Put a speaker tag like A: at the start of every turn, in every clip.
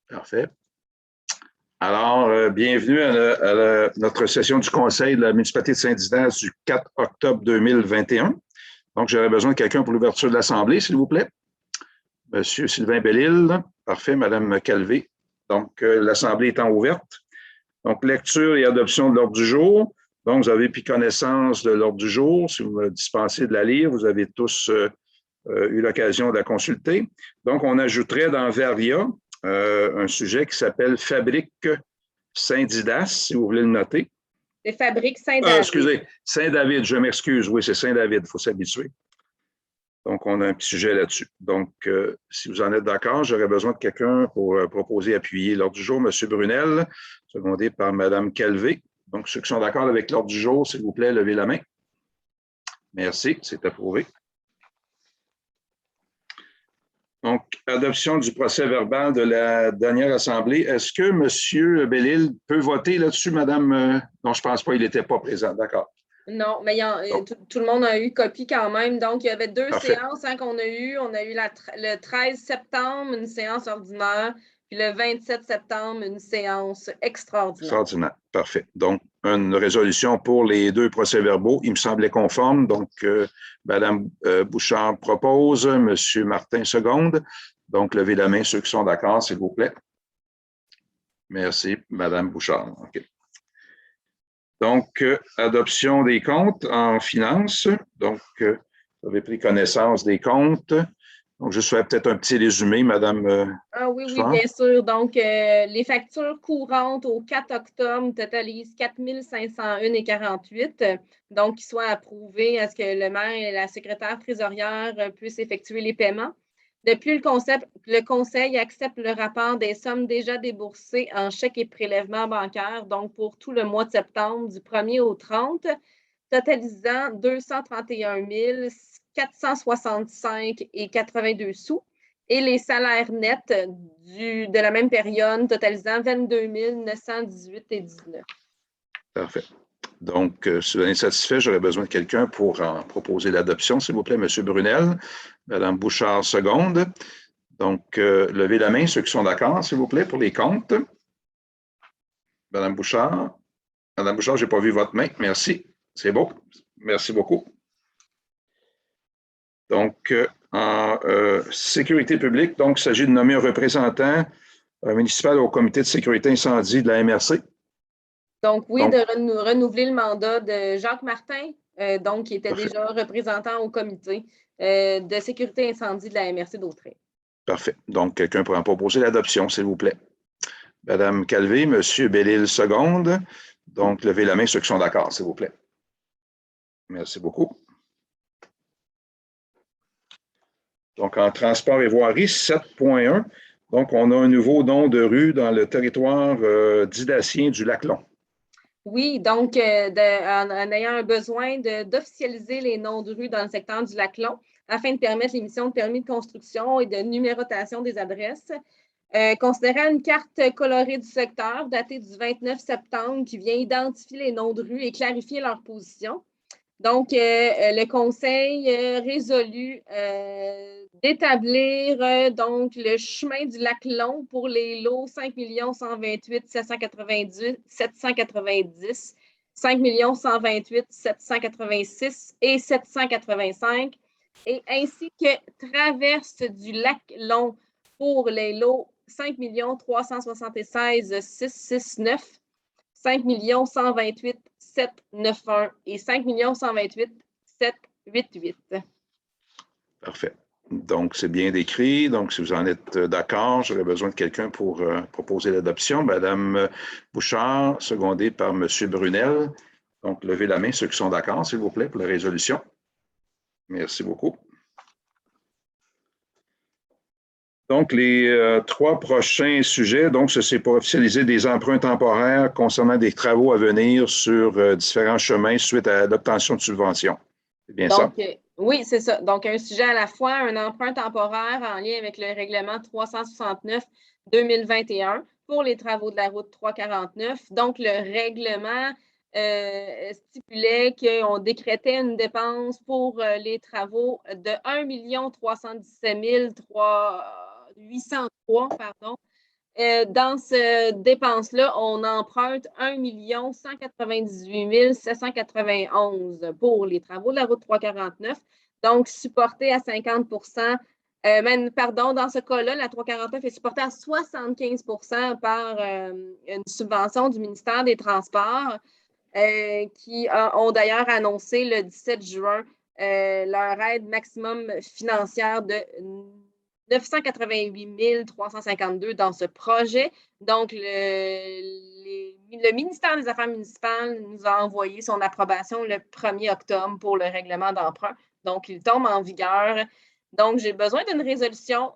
A: Parfait. Alors, bienvenue à notre session du Conseil de la municipalité de Saint-Didas du 4 octobre 2021. Donc, j'aurais besoin de quelqu'un pour l'ouverture de l'Assemblée, s'il vous plaît. Monsieur Sylvain Bellil. Parfait. Madame Calvé. Donc, l'Assemblée étant ouverte. Donc, lecture et adoption de l'ordre du jour. Donc, vous avez pris connaissance de l'ordre du jour. Si vous me dispensez de la lire, vous avez tous eu l'occasion de la consulter. Donc, on ajouterait dans Veria un sujet qui s'appelle Fabrique Saint-Didas, si vous voulez le noter.
B: C'est Fabrique Saint-David.
A: Excusez, Saint-David, je m'excuse. Oui, c'est Saint-David, il faut s'habituer. Donc, on a un petit sujet là-dessus. Donc, si vous en êtes d'accord, j'aurais besoin de quelqu'un pour proposer appuyer l'ordre du jour. M. Brunel, secondé par Mme Calvé. Donc, ceux qui sont d'accord avec l'ordre du jour, s'il vous plaît, levez la main. Merci, c'est approuvé. Donc, adoption du procès-verbal de la dernière assemblée. Est-ce que M. Bellil peut voter là-dessus, Madame? Non, je ne pense pas, il n'était pas présent. D'accord.
B: Non, mais tout le monde a eu copie quand même. Donc, il y avait deux
A: Parfait.
B: séances qu'on a eues. On a eu le 13 septembre, une séance ordinaire, puis le 27 septembre, une séance extraordinaire.
A: Extraordinaire. Parfait. Donc, une résolution pour les deux procès-verbaux. Il me semblait conforme. Donc, Mme Bouchard propose, M. Martin seconde. Donc, levez la main ceux qui sont d'accord, s'il vous plaît. Merci, Mme Bouchard. OK. Donc, adoption des comptes en finance. Donc, vous avez pris connaissance des comptes. Donc, je ferai peut-être un petit résumé, Madame.
B: Oui, bien sûr. Donc, les factures courantes au 4 octobre totalisent 4 501,48. Donc, qu'ils soient approuvés à ce que le maire et la secrétaire trésorière puissent effectuer les paiements. Depuis le Conseil accepte le rapport des sommes déjà déboursées en chèques et prélèvements bancaires, donc pour tout le mois de septembre, du 1er au 30, totalisant 231 465,82 sous, et les salaires nets de la même période totalisant 22 918,19.
A: Parfait. Donc, si vous êtes satisfait, j'aurais besoin de quelqu'un pour en proposer l'adoption, s'il vous plaît, M. Brunel. Mme Bouchard, seconde. Donc, levez la main, ceux qui sont d'accord, s'il vous plaît, pour les comptes. Mme Bouchard. Mme Bouchard, je n'ai pas vu votre main. Merci. C'est beau. Merci beaucoup. Donc, en sécurité publique, donc, il s'agit de nommer un représentant municipal au comité de sécurité incendie de la MRC.
B: Donc, oui, de renouveler le mandat de Jacques Martin, donc, qui était déjà représentant au comité de sécurité incendie de la MRC d'Autrey.
A: Parfait. Donc, quelqu'un pourra proposer l'adoption, s'il vous plaît. Madame Calvé, M. Bellil, seconde. Donc, levez la main ceux qui sont d'accord, s'il vous plaît. Merci beaucoup. Donc, en transport et voirie, 7.1. Donc, on a un nouveau nom de rue dans le territoire didacien du Lac-Long.
B: Oui, donc, en ayant un besoin d'officialiser les noms de rue dans le secteur du Lac-Long afin de permettre l'émission de permis de construction et de numérotation des adresses. Considérant une carte colorée du secteur datée du 29 septembre qui vient identifier les noms de rue et clarifier leur position. Donc, le Conseil résolut d'établir donc le chemin du Lac-Long pour les lots 5 128 790, 5 128 786 et 785, et ainsi que traverse du Lac-Long pour les lots 5 376 669, 5 128 791 et 5 128 788.
A: Parfait. Donc, c'est bien décrit. Donc, si vous en êtes d'accord, j'aurais besoin de quelqu'un pour proposer l'adoption. Madame Bouchard, secondée par M. Brunel. Donc, levez la main, ceux qui sont d'accord, s'il vous plaît, pour la résolution. Merci beaucoup. Donc, les trois prochains sujets, donc, c'est pour officialiser des emprunts temporaires concernant des travaux à venir sur différents chemins suite à l'obtention de subventions. C'est bien
B: donc,
A: ça?
B: Oui, c'est ça. Donc, un sujet à la fois, un emprunt temporaire en lien avec le règlement 369-2021 pour les travaux de la route 349. Donc, le règlement stipulait qu'on décrétait une dépense pour les travaux de 1 317 803, Dans cette dépense-là, on emprunte 1 198 791 pour les travaux de la route 349, donc supporté à 50 dans ce cas-là, la 349 est supportée à 75 par une subvention du ministère des Transports qui ont d'ailleurs annoncé le 17 juin leur aide maximum financière de 988 352 dans ce projet. Donc, le ministère des Affaires municipales nous a envoyé son approbation le 1er octobre pour le règlement d'emprunt. Donc, il tombe en vigueur. Donc, j'ai besoin d'une résolution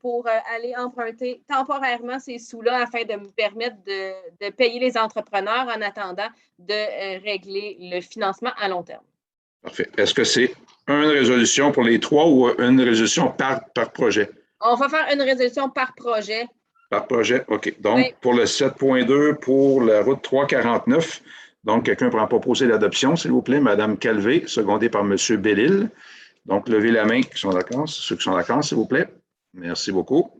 B: pour aller emprunter temporairement ces sous-là afin de me permettre de payer les entrepreneurs en attendant de régler le financement à long terme.
A: Parfait. Est-ce que c'est une résolution pour les 3 ou une résolution par projet?
B: On va faire une résolution par projet.
A: Par projet, OK. Donc, pour le 7.2, pour la route 349, donc, quelqu'un pourra proposer l'adoption, s'il vous plaît. Madame Calvé, secondée par Monsieur Bellil. Donc, levez la main qui sont d'accord, ceux qui sont d'accord, s'il vous plaît. Merci beaucoup.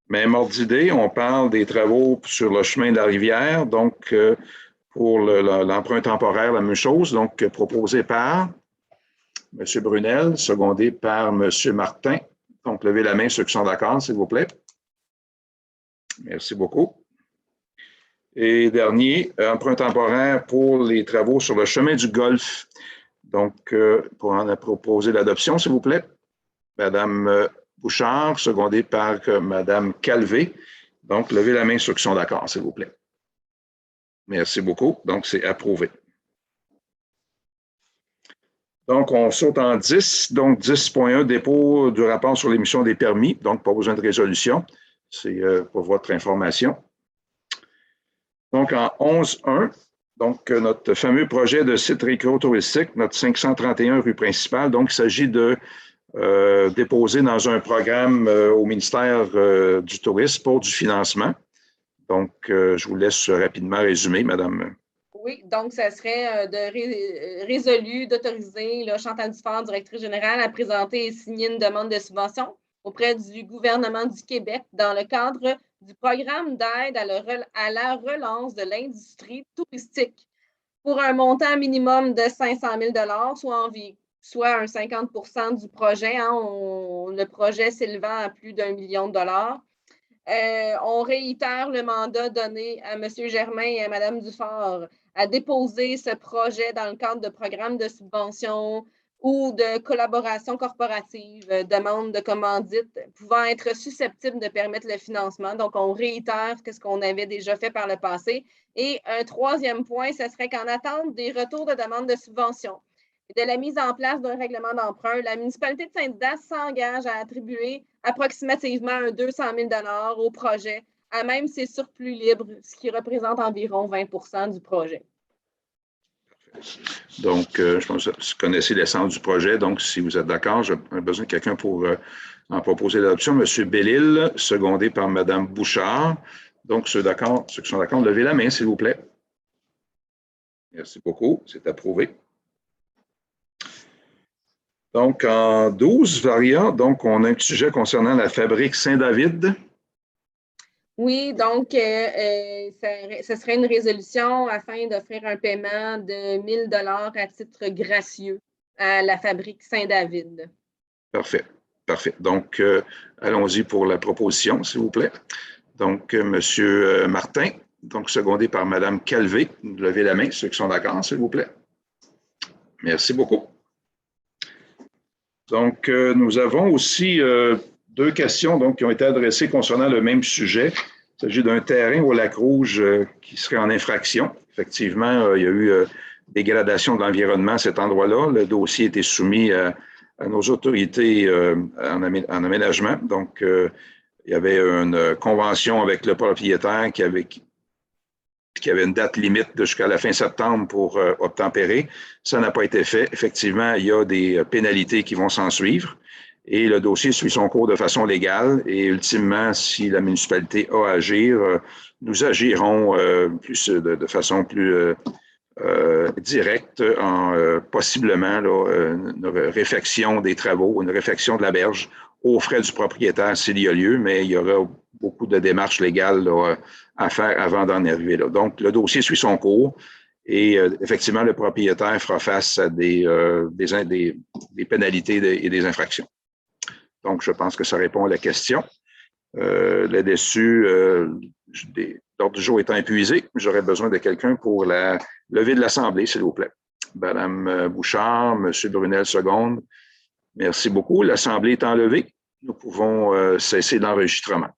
A: Même ordre d'idée, on parle des travaux sur le chemin de la rivière. Donc, pour l'emprunt temporaire, la même chose. Donc, proposé par M. Brunel, secondé par M. Martin. Donc, levez la main ceux qui sont d'accord, s'il vous plaît. Merci beaucoup. Et dernier, emprunt temporaire pour les travaux sur le chemin du Golfe. Donc, pour en proposer l'adoption, s'il vous plaît. Madame Bouchard, secondée par Madame Calvé. Donc, levez la main ceux qui sont d'accord, s'il vous plaît. Merci beaucoup. Donc, c'est approuvé. Donc, on saute en 10. Donc, 10.1, dépôt du rapport sur l'émission des permis. Donc, pas besoin de résolution. C'est pour votre information. Donc, en 11.1, donc notre fameux projet de site récréo-touristique, notre 531 rue principale. Donc, il s'agit de déposer dans un programme au ministère du Tourisme pour du financement. Donc, je vous laisse rapidement résumer, Madame.
B: Oui, donc ça serait résolu d'autoriser Chantal Dufort, directrice générale, à présenter et signer une demande de subvention auprès du gouvernement du Québec dans le cadre du programme d'aide à la relance de l'industrie touristique pour un montant minimum de 500 000 soit un 50 du projet. Le projet s'élevant à plus d'1 million de dollars. On réitère le mandat donné à M. Germain et à Mme Dufort à déposer ce projet dans le cadre de programmes de subvention ou de collaboration corporative, demande de commandite, pouvant être susceptibles de permettre le financement. Donc, on réitère ce qu'on avait déjà fait par le passé. Et un troisième point, ce serait qu'en attente des retours de demande de subvention et de la mise en place d'un règlement d'emprunt, la municipalité de Saint-Didas s'engage à attribuer approximativement 200 000 $ au projet, à même ses surplus libres, ce qui représente environ 20 du projet.
A: Donc, je pense que vous connaissez l'essence du projet. Donc, si vous êtes d'accord, j'ai besoin de quelqu'un pour en proposer l'adoption. M. Bellil, secondé par Mme Bouchard. Donc, ceux qui sont d'accord, levez la main, s'il vous plaît. Merci beaucoup. C'est approuvé. Donc, en 12, Varia, donc, on a un petit sujet concernant la fabrique Saint-David.
B: Oui, donc, ce serait une résolution afin d'offrir un paiement de 1 000 $ à titre gracieux à la fabrique Saint-David.
A: Parfait, parfait. Donc, allons-y pour la proposition, s'il vous plaît. Donc, M. Martin, donc secondé par Mme Calvé. Levez la main, ceux qui sont d'accord, s'il vous plaît. Merci beaucoup. Donc, nous avons aussi deux questions donc, qui ont été adressées concernant le même sujet. Il s'agit d'un terrain au Lac-Rouge qui serait en infraction. Effectivement, il y a eu dégradation de l'environnement à cet endroit-là. Le dossier a été soumis à nos autorités en aménagement. Donc, il y avait une convention avec le propriétaire qui avait une date limite jusqu'à la fin septembre pour obtempérer. Ça n'a pas été fait. Effectivement, il y a des pénalités qui vont s'en suivre et le dossier suit son cours de façon légale et ultimement, si la municipalité a à agir, nous agirons de façon plus directe en possiblement une réfection des travaux, une réfection de la berge aux frais du propriétaire s'il y a lieu, mais il y aura beaucoup de démarches légales là, à faire avant d'en arriver là. Donc, le dossier suit son cours et effectivement, le propriétaire fera face à des pénalités et des infractions. Donc, je pense que ça répond à la question. Là-dessus, l'ordre du jour étant épuisé, j'aurais besoin de quelqu'un pour la levée de l'Assemblée, s'il vous plaît. Madame Bouchard, Monsieur Brunel, seconde. Merci beaucoup. L'Assemblée étant levée, nous pouvons cesser l'enregistrement.